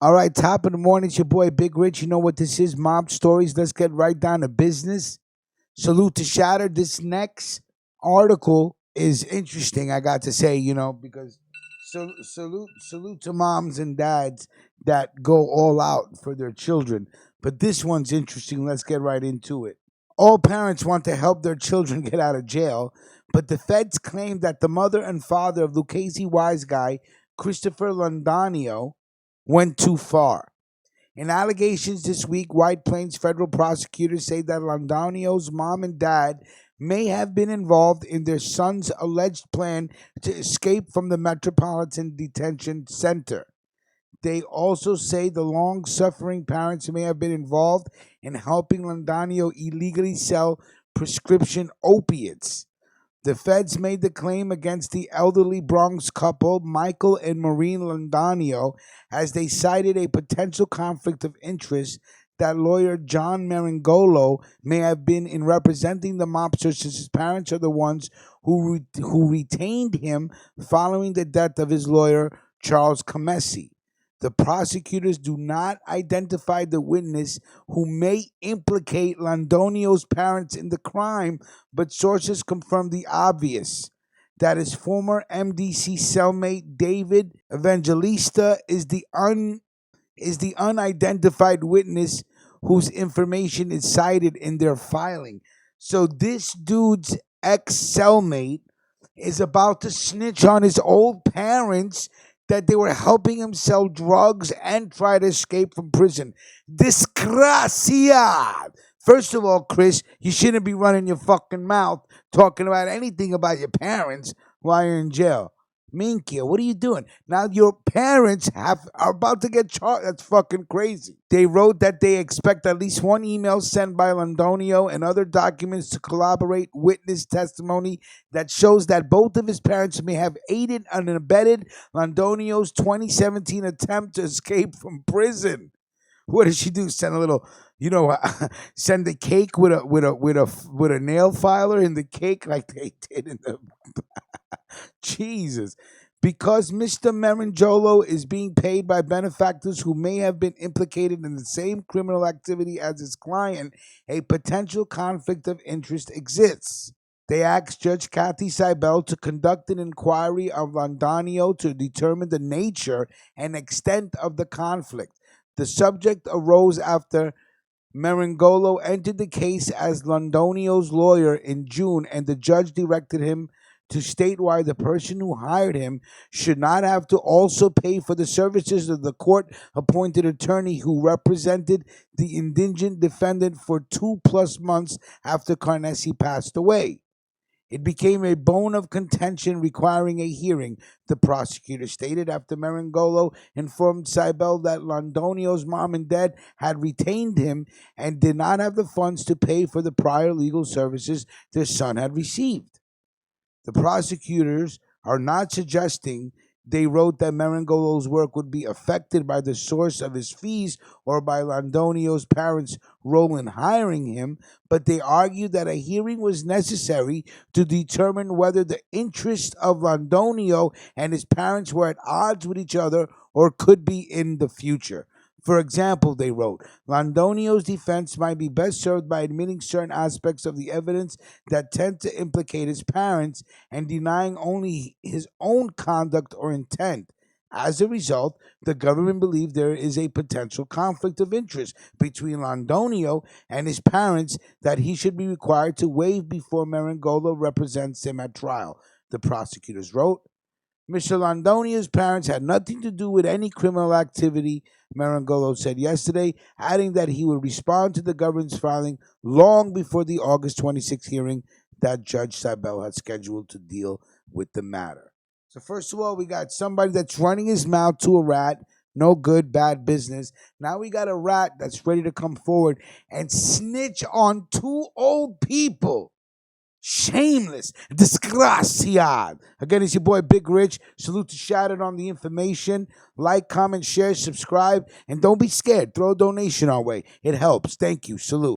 All right, top of the morning. It's your boy Big Rich. You know what this is? Mob stories. Let's get right down to business. Salute to Shatter. This next article is interesting, I got to say, because salute to moms and dads that go all out for their children. But this one's interesting. Let's get right into it. All parents want to help their children get out of jail, but the feds claim that the mother and father of Luchese wiseguy Christopher Londonio went too far. In allegations this week, White Plains federal prosecutors say that Londonio's mom and dad may have been involved in their son's alleged plan to escape from the Metropolitan Detention Center. They also say the long suffering parents may have been involved in helping Londonio illegally sell prescription opiates. The feds made the claim against the elderly Bronx couple, Michael and Maureen Londonio, as they cited a potential conflict of interest that lawyer John Marangolo may have been in representing the mobsters, since his parents are the ones who retained him following the death of his lawyer, Charles Comessi. The prosecutors do not identify the witness who may implicate Londonio's parents in the crime, but sources confirm the obvious, that his former MDC cellmate David Evangelista is the unidentified witness whose information is cited in their filing. So this dude's ex-cellmate is about to snitch on his old parents that they were helping him sell drugs and try to escape from prison. Disgracia! First of all, Chris, you shouldn't be running your fucking mouth talking about anything about your parents while you're in jail. Minkia, what are you doing? Now your parents are about to get charged. That's fucking crazy. They wrote that they expect at least one email sent by Londonio and other documents to corroborate witness testimony that shows that both of his parents may have aided and abetted Londonio's 2017 attempt to escape from prison. What did she do? Send a little, send the cake with a nail filer in the cake like they did in the Jesus. Because Mr. Marangolo is being paid by benefactors who may have been implicated in the same criminal activity as his client, a potential conflict of interest exists. They asked Judge Kathy Seibel to conduct an inquiry of Londonio to determine the nature and extent of the conflict. The subject arose after Marangolo entered the case as Londonio's lawyer in June, and the judge directed him to state why the person who hired him should not have to also pay for the services of the court-appointed attorney who represented the indigent defendant for 2+ months after Carnessi passed away. It became a bone of contention requiring a hearing, the prosecutor stated after Marangolo informed Seibel that Londonio's mom and dad had retained him and did not have the funds to pay for the prior legal services their son had received. The prosecutors are not suggesting, they wrote, that Marangolo's work would be affected by the source of his fees or by Londonio's parents' role in hiring him, but they argue that a hearing was necessary to determine whether the interests of Londonio and his parents were at odds with each other or could be in the future. For example, they wrote, Londonio's defense might be best served by admitting certain aspects of the evidence that tend to implicate his parents and denying only his own conduct or intent. As a result, the government believes there is a potential conflict of interest between Londonio and his parents that he should be required to waive before Marangolo represents him at trial, the prosecutors wrote. Mr. Londonio's parents had nothing to do with any criminal activity, Marangolo said yesterday, adding that he would respond to the government's filing long before the August 26th hearing that Judge Seibel had scheduled to deal with the matter. So first of all, we got somebody that's running his mouth to a rat, no good, bad business. Now we got a rat that's ready to come forward and snitch on two old people. Shameless. Disgracia. Again, it's your boy Big Rich. Salute to Shattered on the information. Like, comment, share, subscribe, and don't be scared. Throw a donation our way. It helps. Thank you. Salute.